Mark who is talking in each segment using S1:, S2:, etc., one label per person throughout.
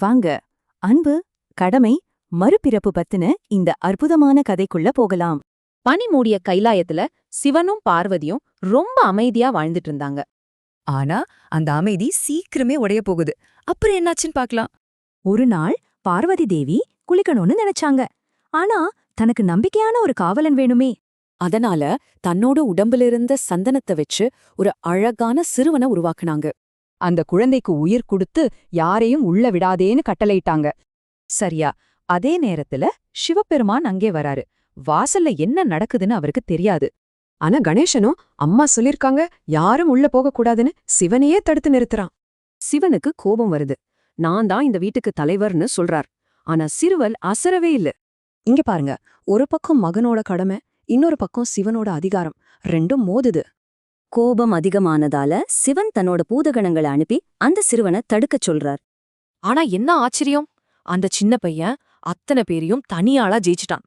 S1: வாங்க, அன்பு, கடமை, மறுபிறப்பு பத்தின இந்த அற்புதமான கதைக்குள்ள போகலாம்.
S2: பனி மூடிய கைலாயத்துல சிவனும் பார்வதியும் ரொம்ப அமைதியா வாழ்ந்துட்டு இருந்தாங்க.
S3: ஆனா அந்த அமைதி சீக்கிரமே உடைய போகுது. அப்புறம் என்னாச்சுன்னு பார்க்கலாம்.
S1: ஒரு நாள் பார்வதி தேவி குளிக்கணும்னு நினைச்சாங்க. ஆனா தனக்கு நம்பிக்கையான ஒரு காவலன் வேணுமே.
S3: அதனால தன்னோட உடம்புல இருந்த சந்தனத்தை வச்சு ஒரு அழகான சிறுவனை உருவாக்குனாங்க.
S2: அந்த குழந்தைக்கு உயிர் கொடுத்து யாரையும் உள்ள விடாதேன்னு கட்டளையிட்டாங்க.
S1: சரியா, அதே நேரத்துல சிவபெருமான் அங்கே வராரு. வாசல்ல என்ன நடக்குதுன்னு அவருக்கு தெரியாது.
S2: ஆனா கணேசனும் அம்மா சொல்லிருக்காங்க யாரும் உள்ள போகக்கூடாதுன்னு சிவனையே தடுத்து நிறுத்துறான். சிவனுக்கு கோபம் வருது. நான் தான் இந்த வீட்டுக்கு தலைவர்னு சொல்றார். ஆனா சிறுவல் அசரவே இல்ல. இங்க பாருங்க, ஒரு பக்கம் மகனோட கடமை, இன்னொரு பக்கம் சிவனோட அதிகாரம், ரெண்டும் மோதுது.
S4: கோபம் அதிகமானதால சிவன் தன்னோட பூதகணங்களை அனுப்பி அந்த சிறுவனை தடுக்கச் சொல்றார்.
S2: ஆனா என்ன ஆச்சரியம், அந்த சின்ன பையன் அத்தனை பேரையும் தனியாளா ஜெயிச்சிட்டான்.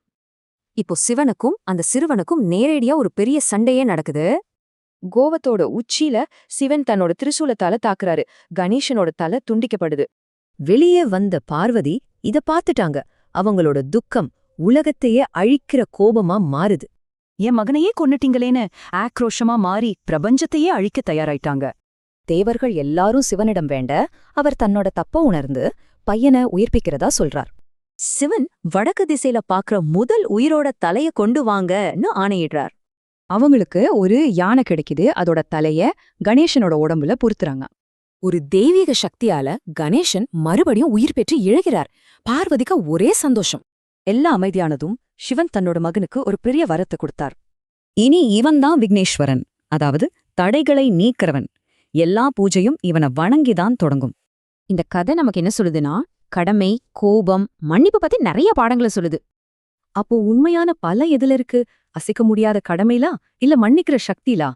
S1: இப்போ சிவனுக்கும் அந்த சிறுவனுக்கும் நேரடியா ஒரு பெரிய சண்டையே நடக்குது.
S2: கோவத்தோட உச்சியில சிவன் தன்னோட திரிசூலத்தால தாக்குறாரு. கணேசனோட தலை துண்டிக்கப்படுது.
S3: வெளியே வந்த பார்வதி இத பாத்துட்டாங்க. அவங்களோட துக்கம் உலகத்தையே அழிக்கிற கோபமா மாறுது.
S1: என் மகனையே கொன்னுட்டீங்களேன்னு ஆக்ரோஷமா மாறி பிரபஞ்சத்தையே அழிக்க தயாராயிட்டாங்க.
S3: தேவர்கள் எல்லாரும் சிவனிடம் வேண்ட அவர் தன்னோட தப்ப உணர்ந்து பையனை உயிர்ப்பிக்கிறதா சொல்றார்.
S1: சிவன் வடக்கு திசையில பாக்குற முதல் உயிரோட தலைய கொண்டு வாங்கன்னு ஆணையிடுறார்.
S2: அவங்களுக்கு ஒரு யானை கிடைக்குது. அதோட தலைய கணேசனோட உடம்புல பொருத்துறாங்க.
S3: ஒரு தெய்வீக சக்தியால கணேசன் மறுபடியும் உயிர் பெற்று இழகிறார். பார்வதிக்கு ஒரே சந்தோஷம்.
S1: எல்லாம் அமைதியானதும் சிவன் தன்னோட மகனுக்கு ஒரு பெரிய வரத்தை கொடுத்தார்.
S3: இனி இவன்தான் விக்னேஸ்வரன், அதாவது தடைகளை நீக்கிறவன். எல்லா பூஜையும் இவனை வணங்கிதான் தொடங்கும்.
S2: இந்த கதை நமக்கு என்ன சொல்லுதுன்னா, கடமை, கோபம், மன்னிப்பு பத்தி நிறைய பாடங்களை சொல்லுது.
S1: அப்போ உண்மையான பல எதுல இருக்கு? அசைக்க முடியாத கடமைலா இல்ல மன்னிக்கிற சக்திலா?